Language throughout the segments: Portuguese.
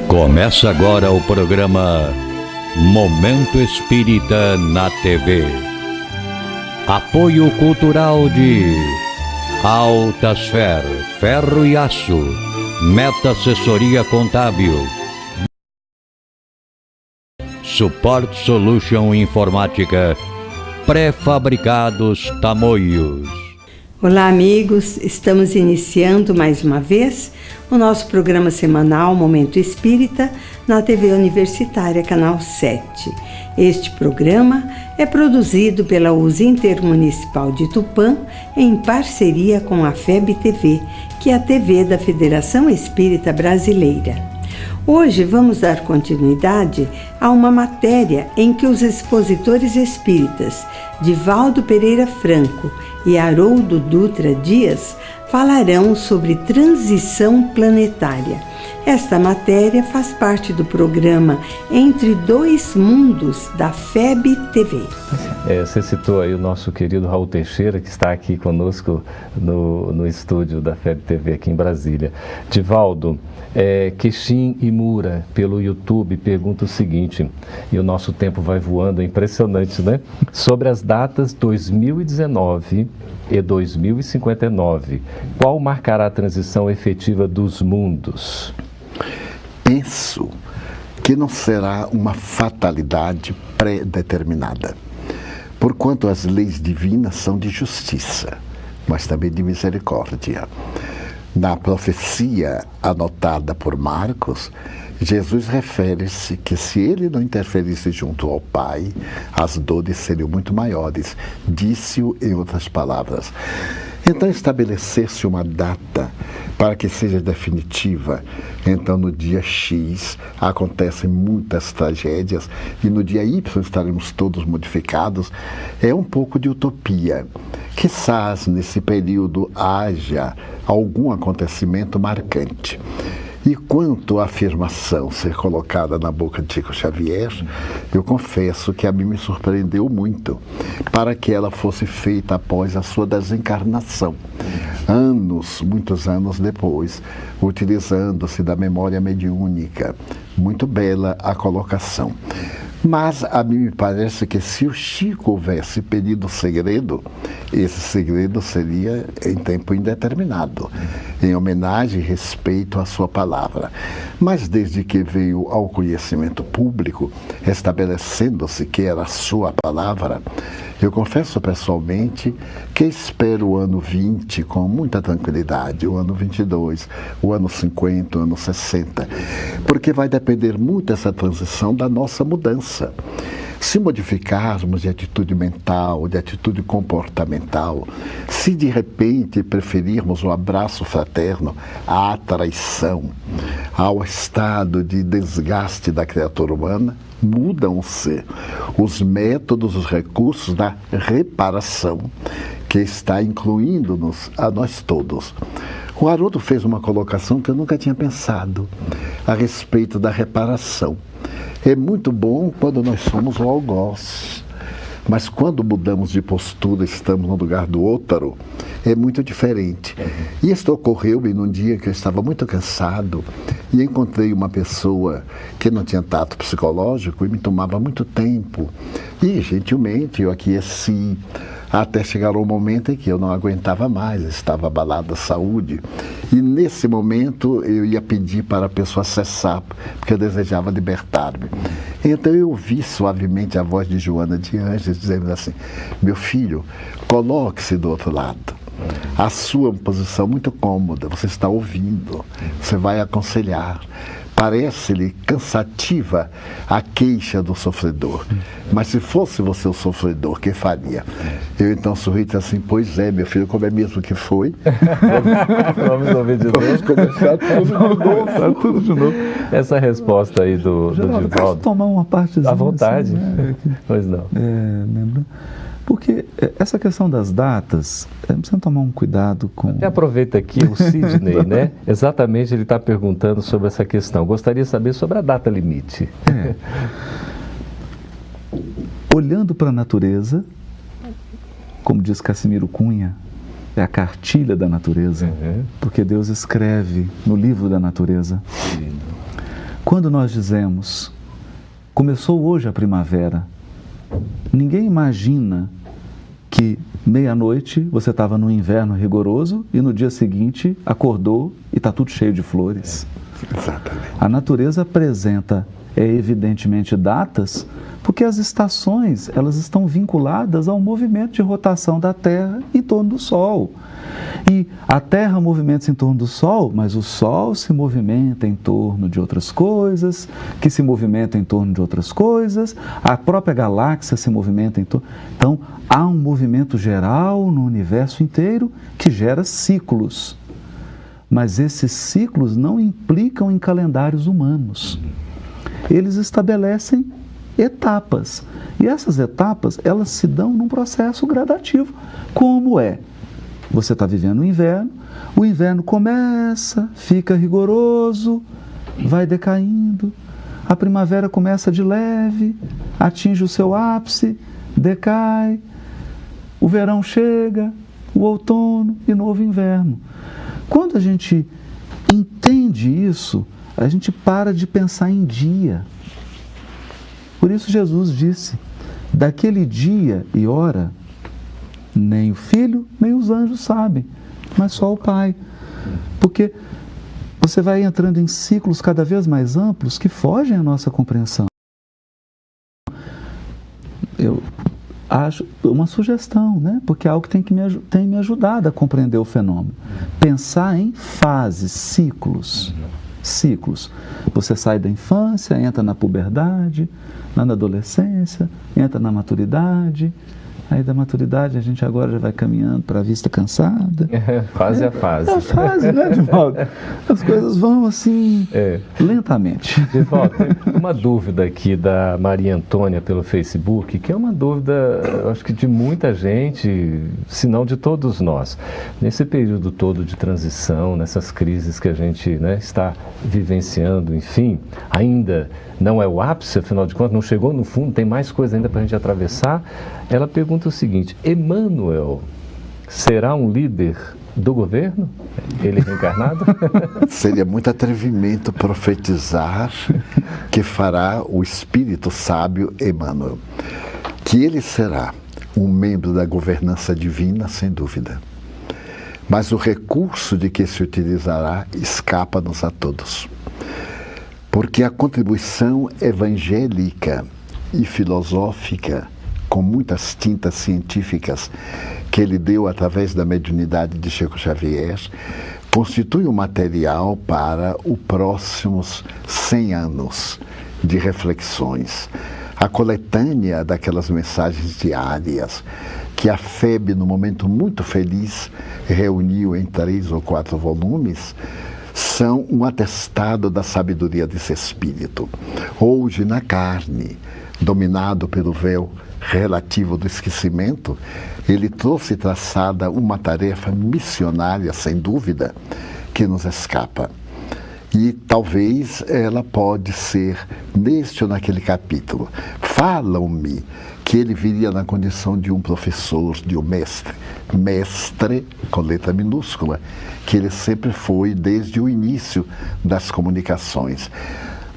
Começa agora o programa Momento Espírita na TV. Apoio cultural de Altasfer, Ferro e Aço, Meta Assessoria Contábil, Support Solution Informática, Pré-fabricados Tamoios. Olá, amigos, estamos iniciando mais uma vez o nosso programa semanal Momento Espírita na TV Universitária Canal 7. Este programa é produzido pela US Intermunicipal de Tupã em parceria com a FEB TV, que é a TV da Federação Espírita Brasileira. Hoje vamos dar continuidade a uma matéria em que os expositores espíritas Divaldo Pereira Franco e Haroldo Dutra Dias falarão sobre transição planetária. Esta matéria faz parte do programa Entre Dois Mundos da FEB TV. Você citou aí o nosso querido Raul Teixeira, que está aqui conosco no estúdio da FEB TV aqui em Brasília. Divaldo, Queixim e Mura, pelo YouTube, pergunta o seguinte, e o nosso tempo vai voando, é impressionante, né? Sobre as datas 2019 e 2059, qual marcará a transição efetiva dos mundos? Penso que não será uma fatalidade pré-determinada, porquanto as leis divinas são de justiça, mas também de misericórdia. Na profecia anotada por Marcos, Jesus refere-se que se ele não interferisse junto ao Pai, as dores seriam muito maiores. Disse-o em outras palavras. Então, estabelecer-se uma data para que seja definitiva. Então, no dia X, acontecem muitas tragédias e no dia Y estaremos todos modificados. É um pouco de utopia. Quizás, nesse período, haja algum acontecimento marcante. E quanto à afirmação ser colocada na boca de Chico Xavier, eu confesso que a mim me surpreendeu muito, para que ela fosse feita após a sua desencarnação. Muitos anos depois, utilizando-se da memória mediúnica. Muito bela a colocação. Mas a mim me parece que se o Chico houvesse pedido segredo, esse segredo seria em tempo indeterminado, em homenagem e respeito à sua palavra. Mas desde que veio ao conhecimento público, estabelecendo-se que era a sua palavra, eu confesso pessoalmente que espero o ano 20 com muita tranquilidade, o ano 22, o ano 50, o ano 60, porque vai depender muito essa transição da nossa mudança. Se modificarmos de atitude mental, de atitude comportamental, se de repente preferirmos o abraço fraterno à traição, ao estado de desgaste da criatura humana, mudam-se os métodos, os recursos da reparação, que está incluindo-nos a nós todos. O Haroldo fez uma colocação que eu nunca tinha pensado a respeito da reparação. É muito bom quando nós somos o algoz, mas quando mudamos de postura, estamos no lugar do outro, é muito diferente. E isto ocorreu-me num dia que eu estava muito cansado e encontrei uma pessoa que não tinha tato psicológico e me tomava muito tempo. E, gentilmente, eu aqueci, até chegar o momento em que eu não aguentava mais, estava abalada a saúde. E nesse momento eu ia pedir para a pessoa cessar, porque eu desejava libertar-me. Então eu ouvi suavemente a voz de Joana de Anjos dizendo assim: meu filho, coloque-se do outro lado. A sua posição muito cômoda, você está ouvindo, você vai aconselhar. Parece-lhe cansativa a queixa do sofredor. Mas se fosse você o sofredor, que faria? Eu então sorri e disse assim: pois é, meu filho, como é mesmo que foi? Vamos ouvir de novo. Vamos começar tudo de novo. Essa resposta aí do Divaldo. Posso tomar uma partezinha? À vontade. Assim, né? Pois não. Lembra? Porque essa questão das datas, precisa tomar um cuidado com... Até aproveita aqui o Sidney, né? Exatamente, ele está perguntando sobre essa questão. Gostaria de saber sobre a data limite. Olhando para a natureza, como diz Cassimiro Cunha, é a cartilha da natureza, porque Deus escreve no livro da natureza. Quando nós dizemos, começou hoje a primavera, ninguém imagina que meia-noite você estava no inverno rigoroso e no dia seguinte acordou e está tudo cheio de flores. Exatamente. A natureza apresenta, evidentemente, datas, porque as estações elas estão vinculadas ao movimento de rotação da Terra em torno do Sol. E a Terra movimenta-se em torno do Sol, mas o Sol se movimenta em torno de outras coisas, que se movimentam em torno de outras coisas, a própria galáxia se movimenta em torno... Então, há um movimento geral no universo inteiro que gera ciclos. Mas esses ciclos não implicam em calendários humanos. Eles estabelecem etapas. E essas etapas, elas se dão num processo gradativo. Como é? Você está vivendo o inverno começa, fica rigoroso, vai decaindo, a primavera começa de leve, atinge o seu ápice, decai, o verão chega, o outono e novo inverno. Quando a gente entende isso, a gente para de pensar em dia. Por isso Jesus disse, daquele dia e hora, nem o Filho, nem os anjos sabem, mas só o Pai. Porque você vai entrando em ciclos cada vez mais amplos que fogem à nossa compreensão. Eu acho uma sugestão, né? Porque é algo que tem me ajudado a compreender o fenômeno. Pensar em fases, ciclos. Ciclos. Você sai da infância, entra na puberdade, na adolescência, entra na maturidade. Aí da maturidade a gente agora já vai caminhando para a vista cansada. Fase a fase. É a fase, né, Divaldo? As coisas vão assim, lentamente. Divaldo, tem uma dúvida aqui da Maria Antônia pelo Facebook, que é uma dúvida, eu acho que de muita gente, se não de todos nós. Nesse período todo de transição, nessas crises que a gente, né, está vivenciando, enfim, ainda não é o ápice, afinal de contas, não chegou no fundo, tem mais coisa ainda para a gente atravessar. Ela pergunta o seguinte, Emmanuel será um líder do governo? Ele reencarnado? Seria muito atrevimento profetizar que fará o espírito sábio Emmanuel. Que ele será um membro da governança divina, sem dúvida. Mas o recurso de que se utilizará escapa-nos a todos. Porque a contribuição evangélica e filosófica, com muitas tintas científicas, que ele deu através da mediunidade de Chico Xavier, constitui um material para os próximos 100 anos de reflexões. A coletânea daquelas mensagens diárias que a FEB, num momento muito feliz, reuniu em 3 ou 4 volumes, são um atestado da sabedoria desse espírito. Hoje, na carne, dominado pelo véu relativo do esquecimento, ele trouxe traçada uma tarefa missionária, sem dúvida, que nos escapa. E talvez ela pode ser neste ou naquele capítulo. Falam-me que ele viria na condição de um professor, de um mestre. Mestre, com letra minúscula, que ele sempre foi desde o início das comunicações.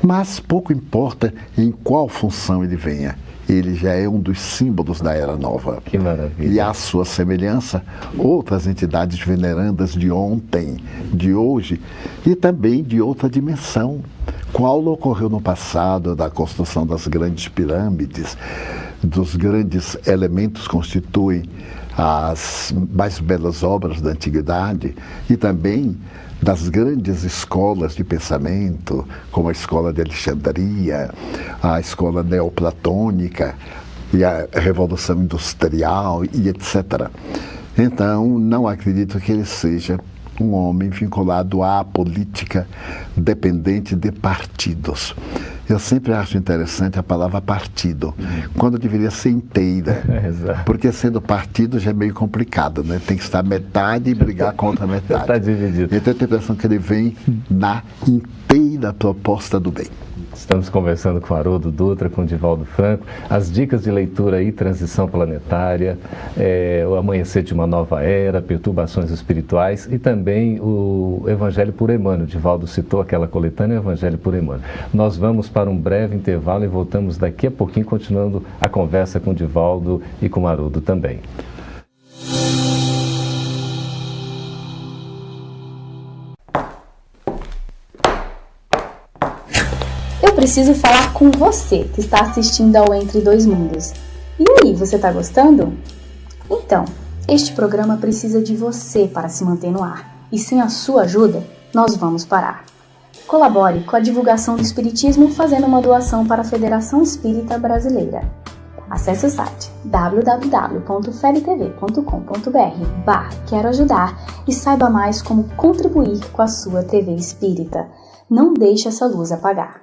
Mas pouco importa em qual função ele venha. Ele já é um dos símbolos da Era Nova. Que maravilha. E à sua semelhança, outras entidades venerandas de ontem, de hoje e também de outra dimensão. Qual ocorreu no passado da construção das grandes pirâmides, dos grandes elementos que constituem as mais belas obras da antiguidade e também das grandes escolas de pensamento, como a escola de Alexandria, a escola neoplatônica e a Revolução Industrial e etc. Então, não acredito que ele seja um homem vinculado à política dependente de partidos. Eu sempre acho interessante a palavra partido, quando deveria ser inteira, porque sendo partido já é meio complicado, né? Tem que estar metade e brigar contra metade. Está dividido. Então eu tenho a impressão que ele vem na inteira seguir a proposta do bem. Estamos conversando com Haroldo Dutra, com Divaldo Franco, as dicas de leitura aí, transição planetária, o amanhecer de uma nova era, perturbações espirituais e também o Evangelho por Emmanuel. Divaldo citou aquela coletânea Evangelho por Emmanuel. Nós vamos para um breve intervalo e voltamos daqui a pouquinho, continuando a conversa com Divaldo e com Haroldo também. Eu preciso falar com você que está assistindo ao Entre Dois Mundos. E aí, você está gostando? Então, este programa precisa de você para se manter no ar. E sem a sua ajuda, nós vamos parar. Colabore com a divulgação do Espiritismo fazendo uma doação para a Federação Espírita Brasileira. Acesse o site www.febtv.com.br/quero ajudar e saiba mais como contribuir com a sua TV Espírita. Não deixe essa luz apagar.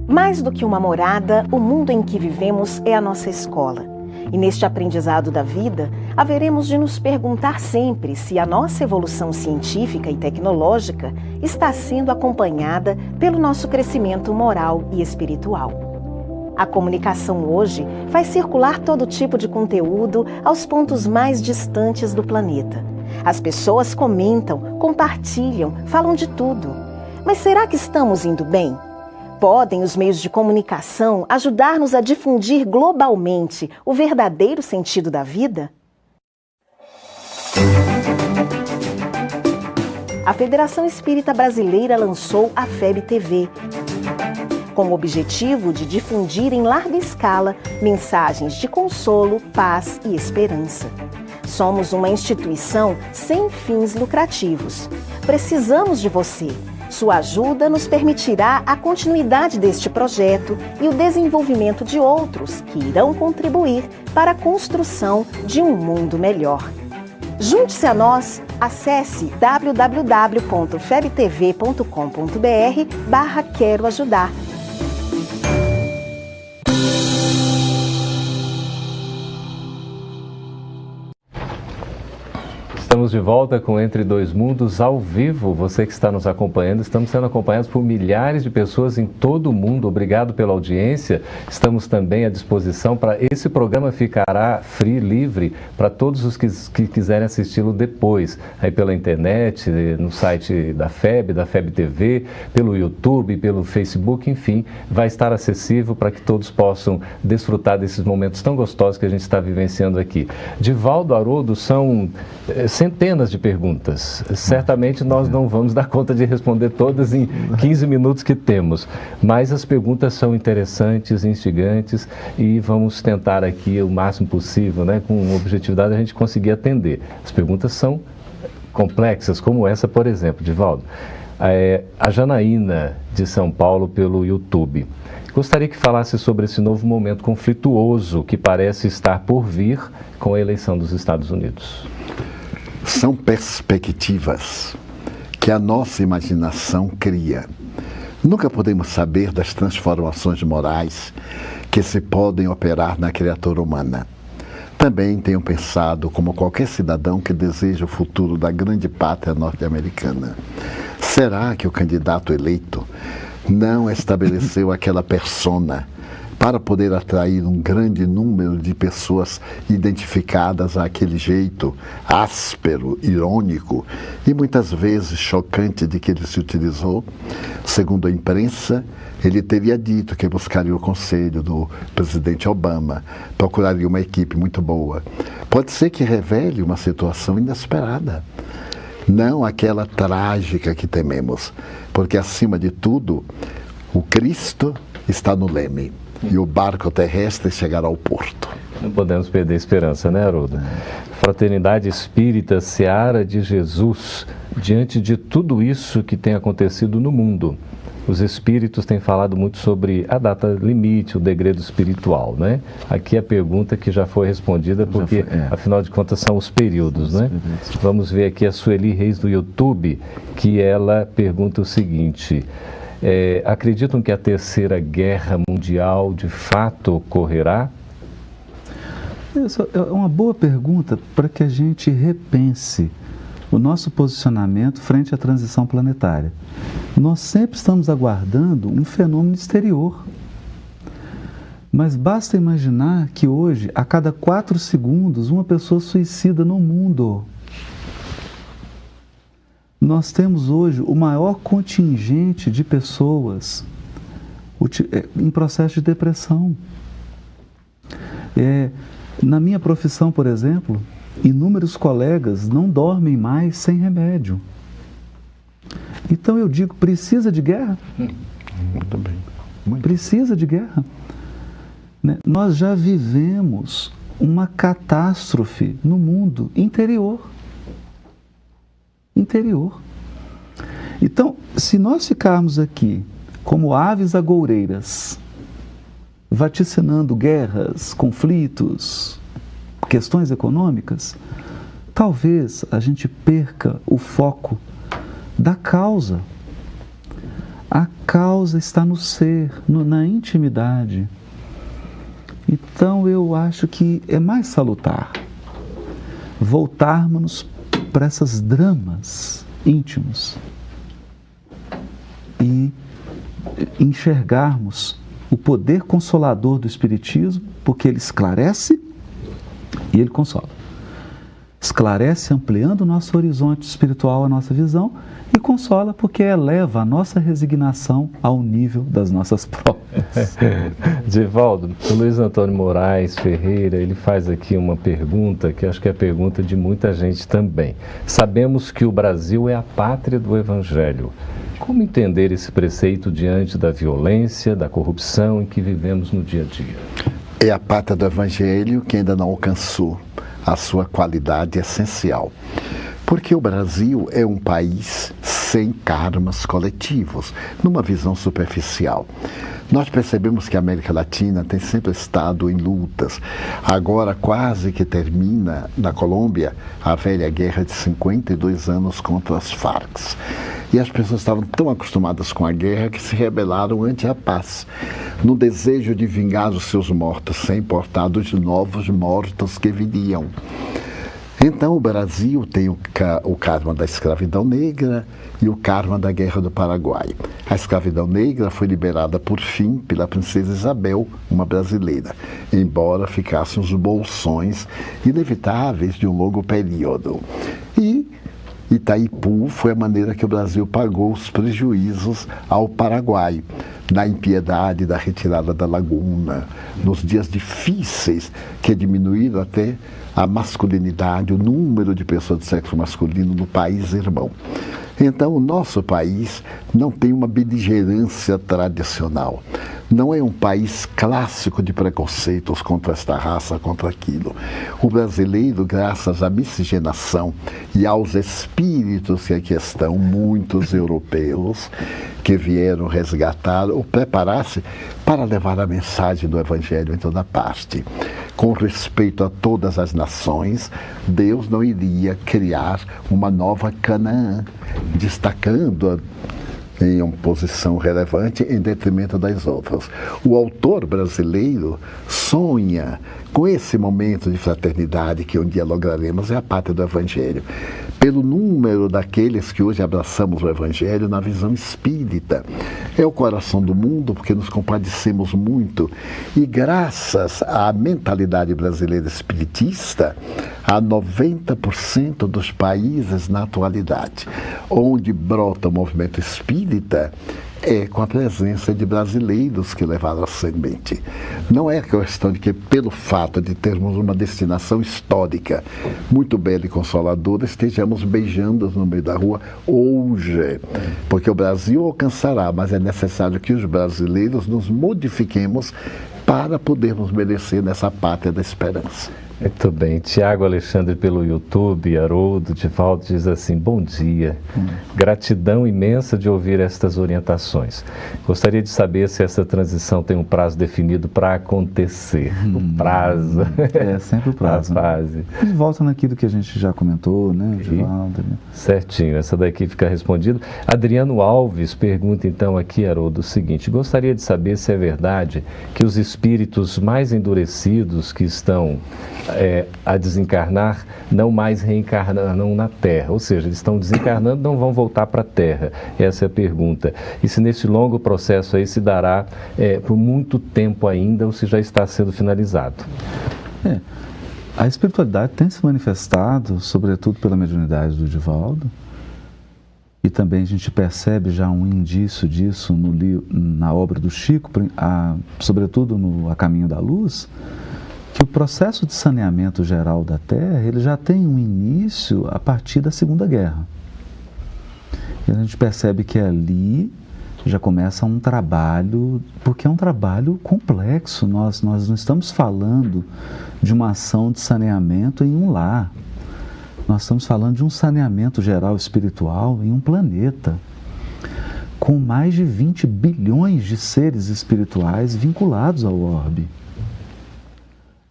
Mais do que uma morada, o mundo em que vivemos é a nossa escola. E neste aprendizado da vida, haveremos de nos perguntar sempre se a nossa evolução científica e tecnológica está sendo acompanhada pelo nosso crescimento moral e espiritual. A comunicação hoje faz circular todo tipo de conteúdo aos pontos mais distantes do planeta. As pessoas comentam, compartilham, falam de tudo. Mas será que estamos indo bem? Podem os meios de comunicação ajudar-nos a difundir globalmente o verdadeiro sentido da vida? A Federação Espírita Brasileira lançou a FEB TV, com o objetivo de difundir em larga escala mensagens de consolo, paz e esperança. Somos uma instituição sem fins lucrativos. Precisamos de você. Sua ajuda nos permitirá a continuidade deste projeto e o desenvolvimento de outros que irão contribuir para a construção de um mundo melhor. Junte-se a nós, acesse www.febtv.com.br/quero ajudar. Estamos de volta com Entre Dois Mundos ao vivo. Você que está nos acompanhando, estamos sendo acompanhados por milhares de pessoas em todo o mundo. Obrigado pela audiência. Estamos também à disposição para esse programa ficará free, livre para todos os que quiserem assisti-lo depois, aí pela internet, no site da FEB TV, pelo YouTube, pelo Facebook, enfim, vai estar acessível para que todos possam desfrutar desses momentos tão gostosos que a gente está vivenciando aqui. Divaldo, Haroldo, são centenas de perguntas. Certamente nós não vamos dar conta de responder todas em 15 minutos que temos, mas as perguntas são interessantes, instigantes e vamos tentar aqui o máximo possível, né, com objetividade a gente conseguir atender. As perguntas são complexas, como essa, por exemplo, Divaldo. A Janaína, de São Paulo, pelo YouTube. Gostaria que falasse sobre esse novo momento conflituoso que parece estar por vir com a eleição dos Estados Unidos. São perspectivas que a nossa imaginação cria. Nunca podemos saber das transformações morais que se podem operar na criatura humana. Também tenho pensado como qualquer cidadão que deseja o futuro da grande pátria norte-americana. Será que o candidato eleito não estabeleceu aquela persona para poder atrair um grande número de pessoas identificadas àquele jeito áspero, irônico e muitas vezes chocante de que ele se utilizou? Segundo a imprensa, ele teria dito que buscaria o conselho do presidente Obama, procuraria uma equipe muito boa. Pode ser que revele uma situação inesperada, não aquela trágica que tememos, porque acima de tudo, o Cristo está no leme. E o barco terrestre chegará ao porto. Não podemos perder a esperança, né, Haroldo? Fraternidade Espírita, Seara de Jesus, diante de tudo isso que tem acontecido no mundo, os espíritos têm falado muito sobre a data limite, o degredo espiritual, né? Aqui a pergunta que já foi respondida, porque afinal de contas são os períodos, né? Vamos ver aqui a Sueli Reis do YouTube, que ela pergunta o seguinte: acreditam que a Terceira Guerra Mundial de fato ocorrerá? Isso é uma boa pergunta para que a gente repense o nosso posicionamento frente à transição planetária. Nós sempre estamos aguardando um fenômeno exterior. Mas basta imaginar que hoje, a cada 4 segundos, uma pessoa suicida no mundo. Nós temos hoje o maior contingente de pessoas em processo de depressão. Na minha profissão, por exemplo, inúmeros colegas não dormem mais sem remédio. Então eu digo, precisa de guerra? Muito bem. Precisa de guerra. Nós já vivemos uma catástrofe no mundo interior. Então, se nós ficarmos aqui como aves agoureiras, vaticinando guerras, conflitos, questões econômicas, talvez a gente perca o foco da causa. A causa está no ser, na intimidade. Então eu acho que é mais salutar voltarmos para esses dramas íntimos e enxergarmos o poder consolador do Espiritismo, porque ele esclarece e ele consola. Esclarece ampliando o nosso horizonte espiritual, a nossa visão, e consola porque eleva a nossa resignação ao nível das nossas provas. Divaldo, o Luiz Antônio Moraes Ferreira, ele faz aqui uma pergunta que acho que é a pergunta de muita gente também. Sabemos que o Brasil é a pátria do Evangelho. Como entender esse preceito diante da violência, da corrupção em que vivemos no dia a dia? É a pátria do Evangelho que ainda não alcançou a sua qualidade essencial. Porque o Brasil é um país sem karmas coletivos, numa visão superficial. Nós percebemos que a América Latina tem sempre estado em lutas. Agora quase que termina, na Colômbia, a velha guerra de 52 anos contra as Farc. E as pessoas estavam tão acostumadas com a guerra que se rebelaram ante a paz, no desejo de vingar os seus mortos, sem importar dos novos mortos que viriam. Então o Brasil tem o karma da escravidão negra e o karma da Guerra do Paraguai. A escravidão negra foi liberada por fim pela princesa Isabel, uma brasileira, embora ficassem os bolsões inevitáveis de um longo período. E Itaipu foi a maneira que o Brasil pagou os prejuízos ao Paraguai, na impiedade da retirada da laguna, nos dias difíceis que diminuíram até a masculinidade, o número de pessoas de sexo masculino no país irmão. Então, o nosso país não tem uma beligerância tradicional. Não é um país clássico de preconceitos contra esta raça, contra aquilo. O brasileiro, graças à miscigenação e aos espíritos que aqui estão, muitos europeus, que vieram resgatar ou preparar-se para levar a mensagem do Evangelho em toda parte. Com respeito a todas as nações, Deus não iria criar uma nova Canaã, destacando-a em uma posição relevante em detrimento das outras. O autor brasileiro sonha com esse momento de fraternidade que um dia lograremos, é a pátria do Evangelho. Pelo número daqueles que hoje abraçamos o Evangelho na visão espírita. É o coração do mundo, porque nos compadecemos muito. E graças à mentalidade brasileira espiritista, há 90% dos países na atualidade, onde brota o movimento espírita, é com a presença de brasileiros que levaram a semente. Não é questão de que, pelo fato de termos uma destinação histórica muito bela e consoladora, estejamos beijando no meio da rua hoje. Porque o Brasil alcançará, mas é necessário que os brasileiros nos modifiquemos para podermos merecer nessa pátria da esperança. Muito bem. Tiago Alexandre pelo YouTube, Haroldo, Divaldo diz assim: bom dia, gratidão imensa de ouvir estas orientações. Gostaria de saber se essa transição tem um prazo definido para acontecer. O prazo. É sempre o prazo. A fase. E volta naquilo que a gente já comentou, né, Divaldo? Certinho, essa daqui fica respondida. Adriano Alves pergunta então aqui, Haroldo, o seguinte: gostaria de saber se é verdade que os espíritos mais endurecidos que estão a desencarnar, não mais reencarnarão na Terra. Ou seja, eles estão desencarnando, não vão voltar para a Terra. Essa é a pergunta. E se nesse longo processo aí se dará por muito tempo ainda, ou se já está sendo finalizado? A espiritualidade tem se manifestado, sobretudo pela mediunidade do Divaldo, e também a gente percebe já um indício disso na obra do Chico, sobretudo no A Caminho da Luz, que o processo de saneamento geral da Terra ele já tem um início a partir da Segunda Guerra. E a gente percebe que ali já começa um trabalho, porque é um trabalho complexo. Nós não estamos falando de uma ação de saneamento em um lar. Nós estamos falando de um saneamento geral espiritual em um planeta, com mais de 20 bilhões de seres espirituais vinculados ao orbe.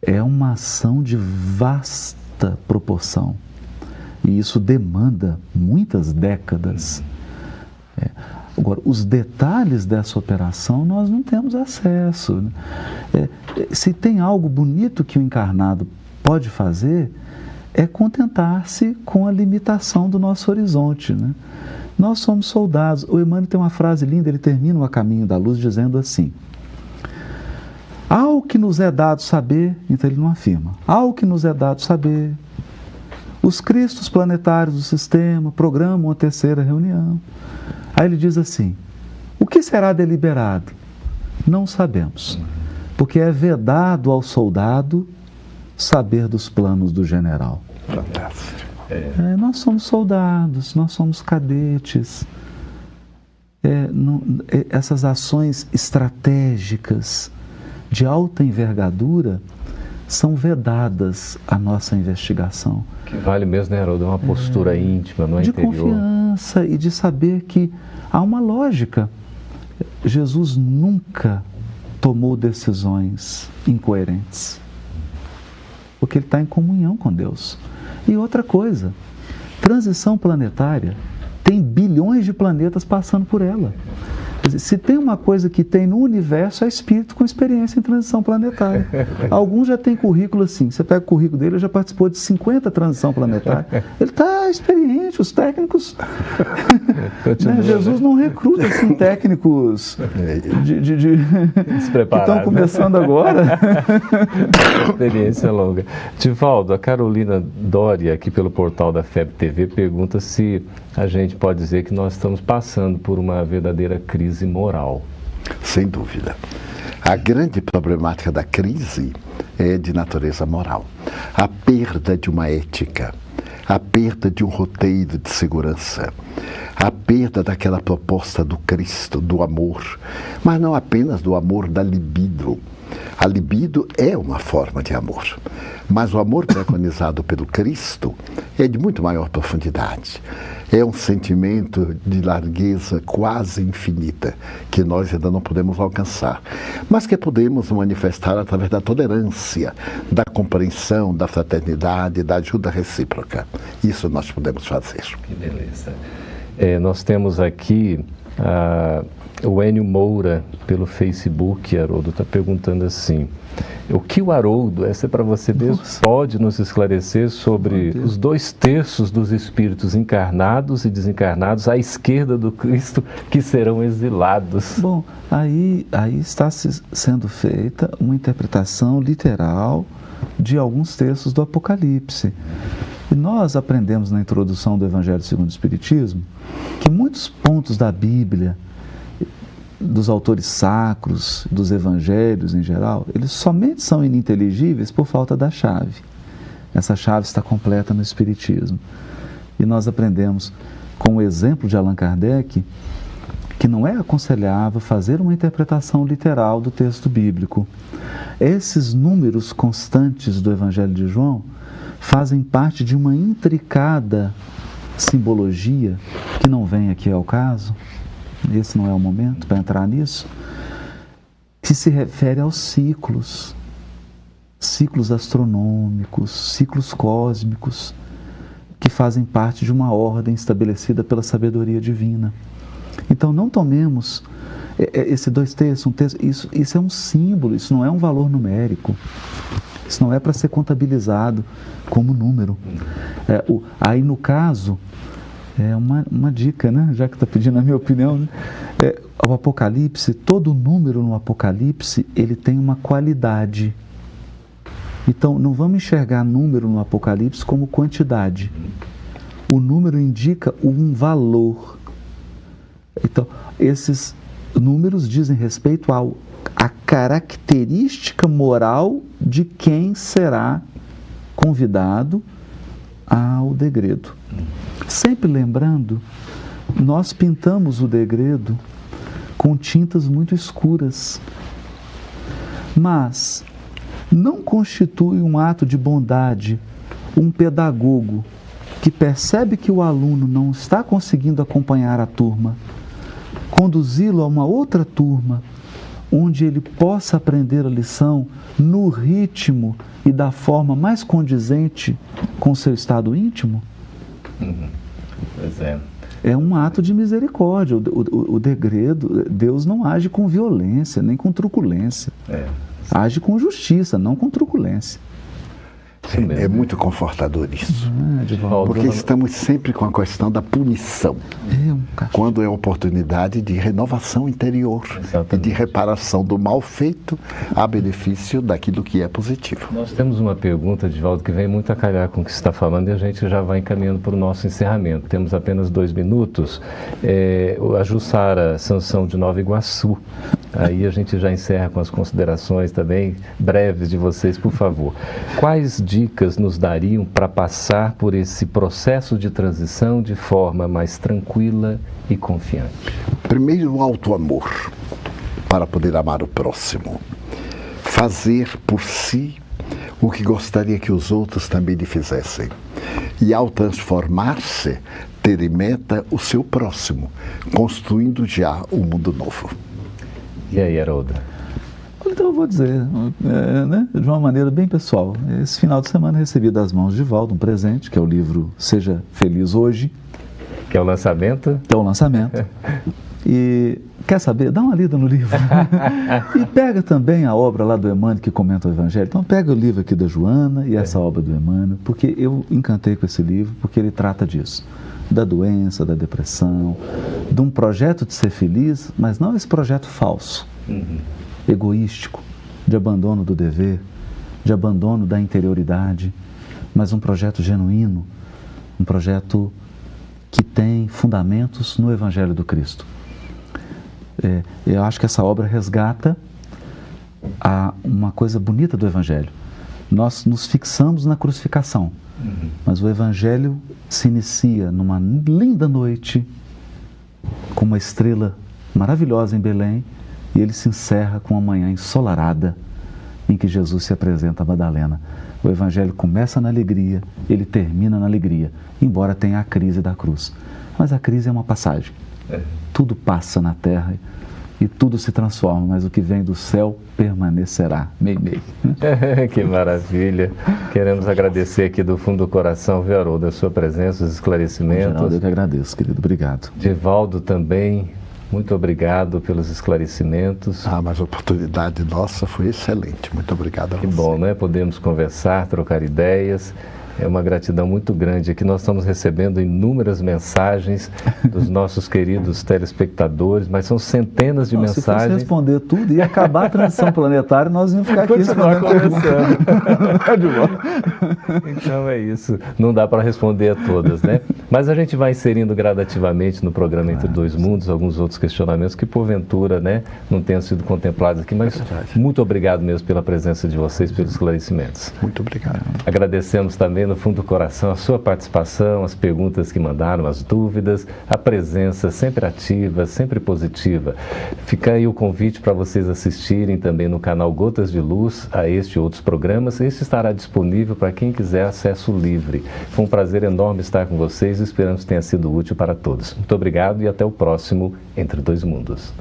É uma ação de vasta proporção. E isso demanda muitas décadas. Agora, os detalhes dessa operação nós não temos acesso, né? Se tem algo bonito que o encarnado pode fazer, é contentar-se com a limitação do nosso horizonte, né? Nós somos soldados. O Emmanuel tem uma frase linda, ele termina o A Caminho da Luz dizendo assim: ao que nos é dado saber, então ele não afirma, ao que nos é dado saber, os cristos planetários do sistema programam a terceira reunião. Aí ele diz assim: o que será deliberado? Não sabemos, porque é vedado ao soldado saber dos planos do general. Fantástico. Nós somos soldados, nós somos cadetes. Essas ações estratégicas de alta envergadura são vedadas à nossa investigação. Que vale mesmo, né, Haroldo? Uma postura íntima no interior. De confiança e de saber que há uma lógica. Jesus nunca tomou decisões incoerentes, porque ele está em comunhão com Deus. E outra coisa, transição planetária, tem bilhões de planetas passando por ela. Quer dizer, se tem uma coisa que tem no universo, é espírito com experiência em transição planetária. Alguns já têm currículo assim, você pega o currículo dele, ele já participou de 50 transição planetária. Ele está experiente, os técnicos... Continua, Jesus não recruta assim, técnicos que estão começando agora. Experiência longa. Divaldo, a Carolina Dória, aqui pelo portal da FEB TV, pergunta se a gente pode dizer que nós estamos passando por uma verdadeira crise moral. Sem dúvida. A grande problemática da crise é de natureza moral. A perda de uma ética, a perda de um roteiro de segurança, a perda daquela proposta do Cristo, do amor, mas não apenas do amor da libido. A libido é uma forma de amor, mas o amor preconizado pelo Cristo é de muito maior profundidade. É um sentimento de largueza quase infinita, que nós ainda não podemos alcançar, mas que podemos manifestar através da tolerância, da compreensão, da fraternidade, da ajuda recíproca. Isso nós podemos fazer. Que beleza. Nós temos aqui o Enio Moura, pelo Facebook. Haroldo está perguntando assim: o que o Haroldo, essa é para você mesmo, pode nos esclarecer sobre os 2/3 dos espíritos encarnados e desencarnados à esquerda do Cristo que serão exilados? Bom, aí está sendo feita uma interpretação literal de alguns textos do Apocalipse. E nós aprendemos na introdução do Evangelho segundo o Espiritismo que muitos pontos da Bíblia, dos autores sacros, dos evangelhos em geral, eles somente são ininteligíveis por falta da chave. Essa chave está completa no Espiritismo. E nós aprendemos, com o exemplo de Allan Kardec, que não é aconselhável fazer uma interpretação literal do texto bíblico. Esses números constantes do Evangelho de João fazem parte de uma intricada simbologia, que não vem aqui ao caso, esse não é o momento para entrar nisso, que se refere aos ciclos astronômicos, ciclos cósmicos, que fazem parte de uma ordem estabelecida pela sabedoria divina. Então não tomemos esse 2/3, 1/3, isso é um símbolo, isso não é um valor numérico. Isso não é para ser contabilizado como número. Aí, no caso, é uma dica, né? Já que está pedindo a minha opinião, né? O Apocalipse, todo número no Apocalipse, ele tem uma qualidade. Então, não vamos enxergar número no Apocalipse como quantidade. O número indica um valor. Então, esses números dizem respeito à característica moral de quem será convidado ao degredo. Sempre lembrando, nós pintamos o degredo com tintas muito escuras, mas não constitui um ato de bondade um pedagogo que percebe que o aluno não está conseguindo acompanhar a turma, conduzi-lo a uma outra turma, onde ele possa aprender a lição no ritmo e da forma mais condizente com o seu estado íntimo? Pois é. É um ato de misericórdia. O degredo, Deus não age com violência, nem com truculência. Age com justiça, não com truculência. É muito confortador isso, porque estamos sempre com a questão da punição, quando é a oportunidade de renovação interior. Exatamente. E de reparação do mal feito a benefício daquilo que é positivo. Nós temos uma pergunta, Divaldo, que vem muito a calhar com o que você está falando e a gente já vai encaminhando para o nosso encerramento. Temos apenas 2 minutos. A Jussara Sansão de Nova Iguaçu. Aí a gente já encerra com as considerações também breves de vocês, por favor. Quais dicas nos dariam para passar por esse processo de transição de forma mais tranquila e confiante? Primeiro, o auto-amor, para poder amar o próximo. Fazer por si o que gostaria que os outros também lhe fizessem. E ao transformar-se, ter em meta o seu próximo, construindo já um mundo novo. E aí, Haroldo? Então eu vou dizer, de uma maneira bem pessoal. Esse final de semana recebi das mãos de Divaldo um presente, que é o livro Seja Feliz Hoje. Que é o lançamento? Que é o lançamento. E quer saber? Dá uma lida no livro. E pega também a obra lá do Emmanuel que comenta o Evangelho. Então pega o livro aqui da Joana e essa obra do Emmanuel, porque eu encantei com esse livro, porque ele trata disso. Da doença, da depressão, de um projeto de ser feliz, mas não esse projeto falso, egoístico, de abandono do dever, de abandono da interioridade, mas um projeto genuíno, um projeto que tem fundamentos no Evangelho do Cristo. Eu acho que essa obra resgata uma coisa bonita do Evangelho. Nós nos fixamos na crucificação, mas o Evangelho se inicia numa linda noite, com uma estrela maravilhosa em Belém, e ele se encerra com uma manhã ensolarada, em que Jesus se apresenta a Madalena. O Evangelho começa na alegria, ele termina na alegria, embora tenha a crise da cruz. Mas a crise é uma passagem. Tudo passa na terra e tudo se transforma, mas o que vem do céu permanecerá. Mei. Que maravilha. Queremos agradecer aqui do fundo do coração, viu, Haroldo, a sua presença, os esclarecimentos. Geraldo, eu que agradeço, querido. Obrigado. Divaldo também, muito obrigado pelos esclarecimentos. Mas a oportunidade nossa foi excelente. Muito obrigado a você. Que bom, né? Podemos conversar, trocar ideias. É uma gratidão muito grande. Aqui nós estamos recebendo inúmeras mensagens dos nossos queridos telespectadores, mas são centenas de mensagens. Se fosse responder tudo, ia acabar a transição planetária, nós íamos ficar aqui conversando. Então é isso. Não dá para responder a todas, né? Mas a gente vai inserindo gradativamente no programa Entre Dois Mundos alguns outros questionamentos que, porventura, né, não tenham sido contemplados aqui. Mas muito obrigado mesmo pela presença de vocês, pelos esclarecimentos. Muito obrigado. Agradecemos também no fundo do coração a sua participação, as perguntas que mandaram, as dúvidas, a presença sempre ativa, sempre positiva. Fica aí o convite para vocês assistirem também no canal Gotas de Luz a este e outros programas. Este estará disponível para quem quiser acesso livre. Foi um prazer enorme estar com vocês e esperamos que tenha sido útil para todos. Muito obrigado e até o próximo Entre Dois Mundos.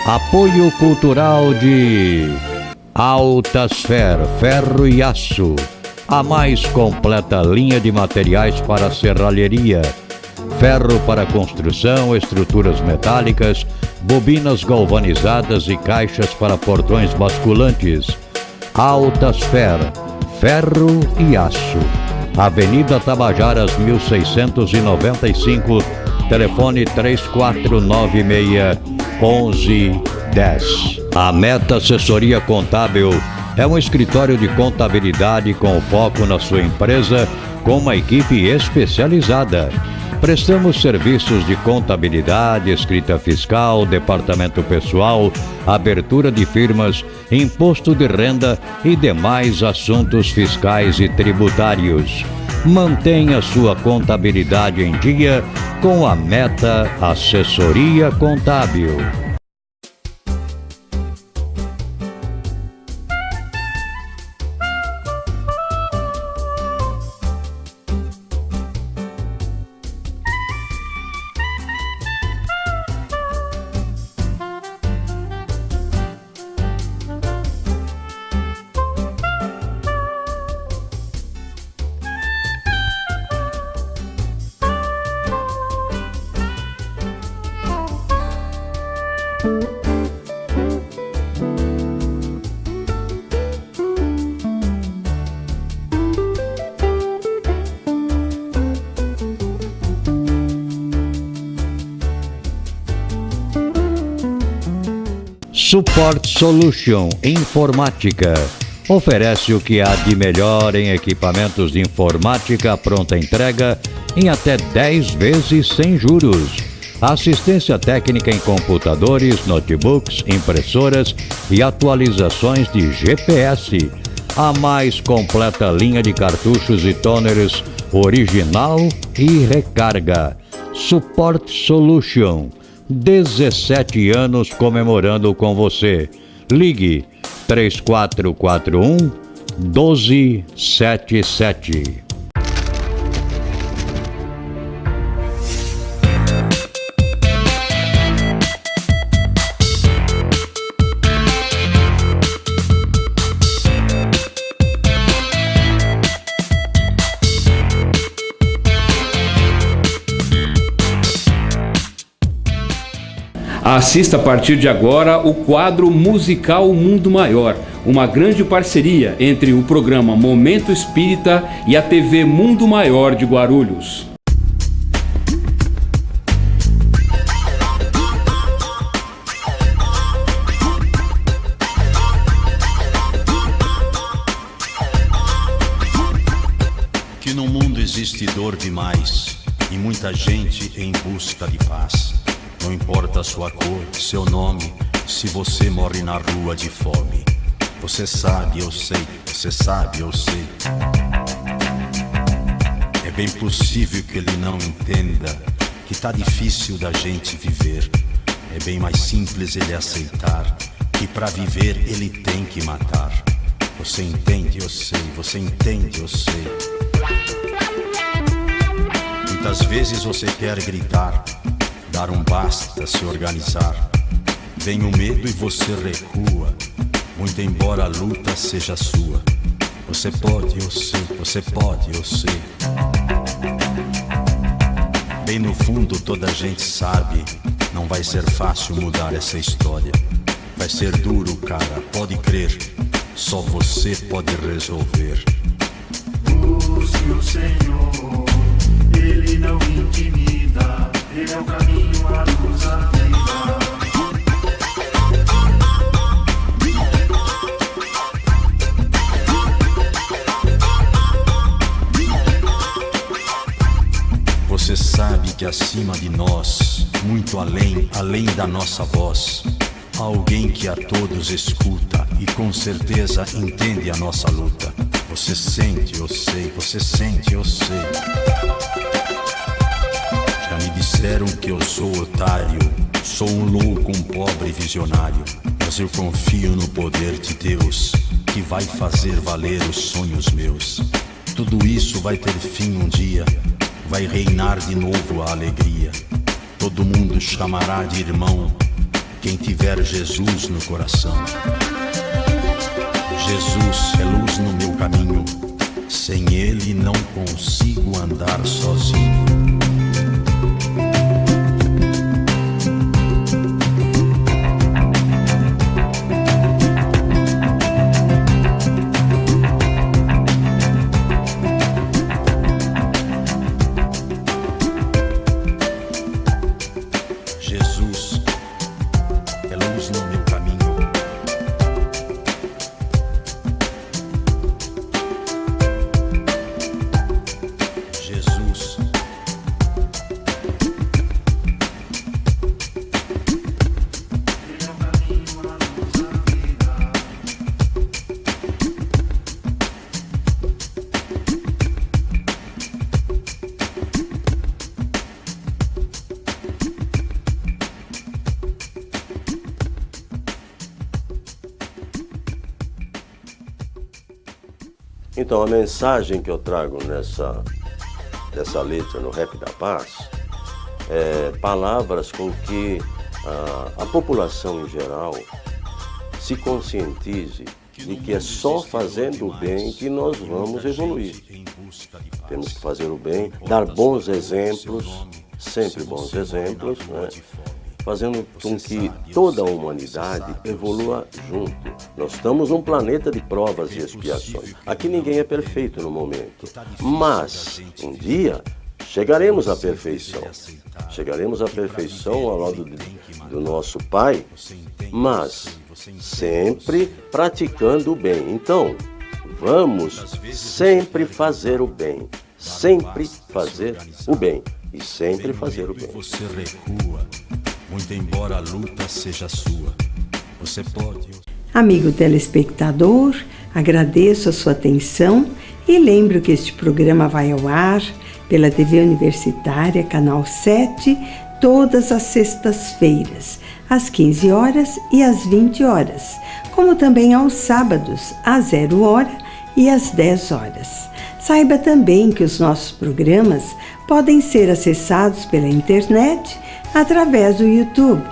Apoio cultural de Altasfer, ferro e aço, a mais completa linha de materiais para serralheria, ferro para construção, estruturas metálicas, bobinas galvanizadas e caixas para portões basculantes. Altasfer, ferro e aço. Avenida Tabajaras 1695, telefone 3496-1110. A Meta Assessoria Contábil é um escritório de contabilidade com foco na sua empresa, com uma equipe especializada. Prestamos serviços de contabilidade, escrita fiscal, departamento pessoal, abertura de firmas, imposto de renda e demais assuntos fiscais e tributários. Mantenha sua contabilidade em dia com a Meta Assessoria Contábil. Support Solution Informática oferece o que há de melhor em equipamentos de informática pronta entrega em até 10 vezes sem juros. Assistência técnica em computadores, notebooks, impressoras e atualizações de GPS. A mais completa linha de cartuchos e toners original e recarga. Support Solution. 17 anos comemorando com você. Ligue 3441-1277. Assista a partir de agora o quadro musical Mundo Maior, uma grande parceria entre o programa Momento Espírita e a TV Mundo Maior de Guarulhos. Que no mundo existe dor demais e muita gente em busca de paz. Não importa a sua cor, seu nome, se você morre na rua de fome. Você sabe, eu sei, você sabe, eu sei. É bem possível que ele não entenda que tá difícil da gente viver. É bem mais simples ele aceitar que pra viver ele tem que matar. Você entende, eu sei, você entende, eu sei. Muitas vezes você quer gritar, dar um basta, se organizar. Vem o medo e você recua, muito embora a luta seja sua. Você pode, eu sei, você pode, eu sei. Bem no fundo toda a gente sabe, não vai ser fácil mudar essa história. Vai ser duro, cara, pode crer, só você pode resolver. Busque o Senhor, Ele não intimida, Ele é o caminho, a luz, a vida. Você sabe que acima de nós, muito além, além da nossa voz, há alguém que a todos escuta e com certeza entende a nossa luta. Você sente, eu sei, você sente, eu sei. Já me disseram que eu sou otário, sou um louco, um pobre visionário, mas eu confio no poder de Deus, que vai fazer valer os sonhos meus. Tudo isso vai ter fim um dia, vai reinar de novo a alegria. Todo mundo chamará de irmão, quem tiver Jesus no coração. Jesus é luz no meu caminho, sem Ele não consigo andar sozinho. Então, a mensagem que eu trago nessa letra, no Rap da Paz, é palavras com que a população em geral se conscientize de que é só fazendo o bem que nós vamos evoluir. Temos que fazer o bem, dar bons exemplos, sempre bons exemplos, né? Fazendo com que toda a humanidade evolua junto. Nós estamos num planeta de provas e expiações. Aqui ninguém é perfeito no momento, mas um dia chegaremos à perfeição. Chegaremos à perfeição ao lado do nosso Pai, mas sempre praticando o bem. Então, vamos sempre fazer o bem, sempre fazer o bem e sempre fazer o bem. Você recua, muito embora a luta seja sua. Você pode. Amigo telespectador, agradeço a sua atenção e lembro que este programa vai ao ar pela TV Universitária, Canal 7, todas as sextas-feiras, às 15 horas e às 20 horas, como também aos sábados, às 0 hora e às 10 horas. Saiba também que os nossos programas podem ser acessados pela internet através do YouTube.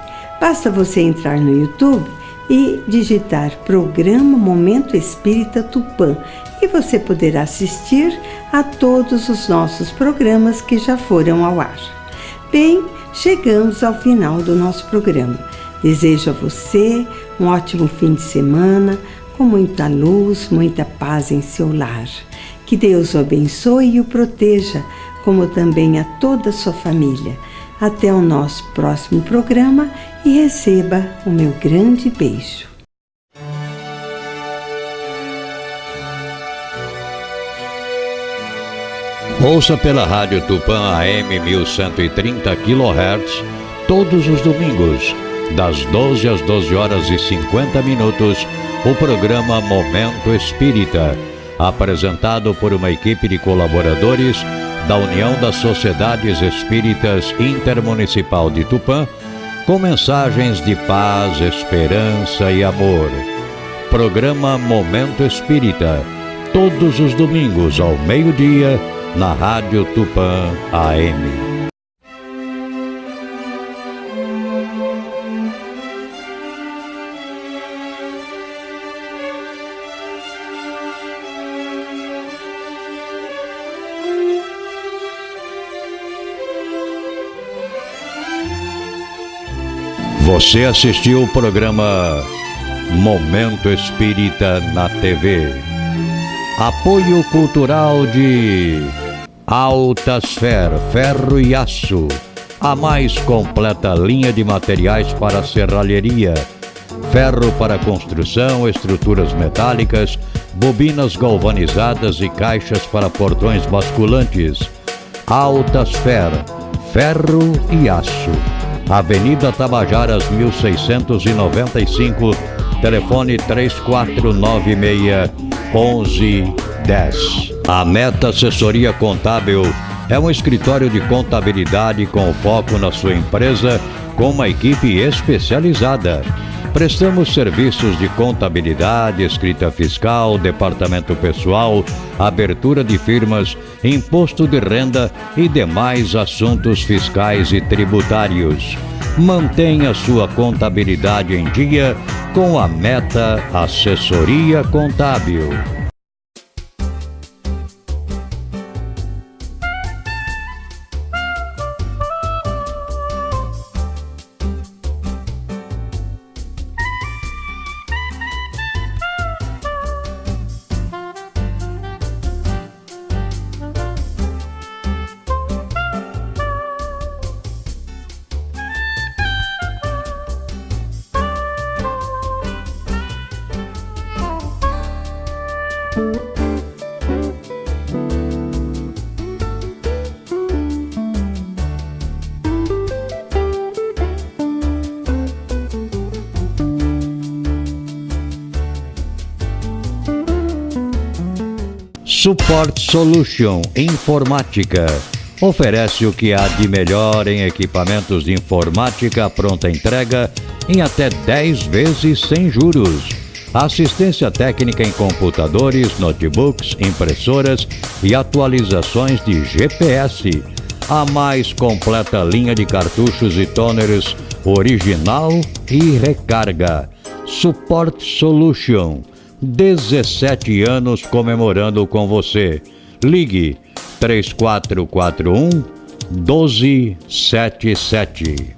Basta você entrar no YouTube e digitar Programa Momento Espírita Tupã e você poderá assistir a todos os nossos programas que já foram ao ar. Bem, chegamos ao final do nosso programa. Desejo a você um ótimo fim de semana, com muita luz, muita paz em seu lar. Que Deus o abençoe e o proteja, como também a toda a sua família. Até o nosso próximo programa e receba o meu grande beijo. Ouça pela Rádio Tupã AM 1130 kHz todos os domingos, das 12 às 12 horas e 50 minutos, o programa Momento Espírita, apresentado por uma equipe de colaboradores da União das Sociedades Espíritas Intermunicipal de Tupã, com mensagens de paz, esperança e amor. Programa Momento Espírita, todos os domingos ao meio-dia, na Rádio Tupã AM. Você assistiu o programa Momento Espírita na TV. Apoio cultural de Altasfer, ferro e aço, a mais completa linha de materiais para serralheria, ferro para construção, estruturas metálicas, bobinas galvanizadas e caixas para portões basculantes. Altasfer, ferro e aço. Avenida Tabajaras 1695, telefone 3496-1110. A Meta Assessoria Contábil é um escritório de contabilidade com foco na sua empresa, com uma equipe especializada. Prestamos serviços de contabilidade, escrita fiscal, departamento pessoal, abertura de firmas, imposto de renda e demais assuntos fiscais e tributários. Mantenha sua contabilidade em dia com a Meta Assessoria Contábil. Support Solution Informática oferece o que há de melhor em equipamentos de informática pronta entrega em até 10 vezes sem juros. Assistência técnica em computadores, notebooks, impressoras e atualizações de GPS. A mais completa linha de cartuchos e toners original e recarga. Support Solution. 17 anos comemorando com você. Ligue 3441 1277.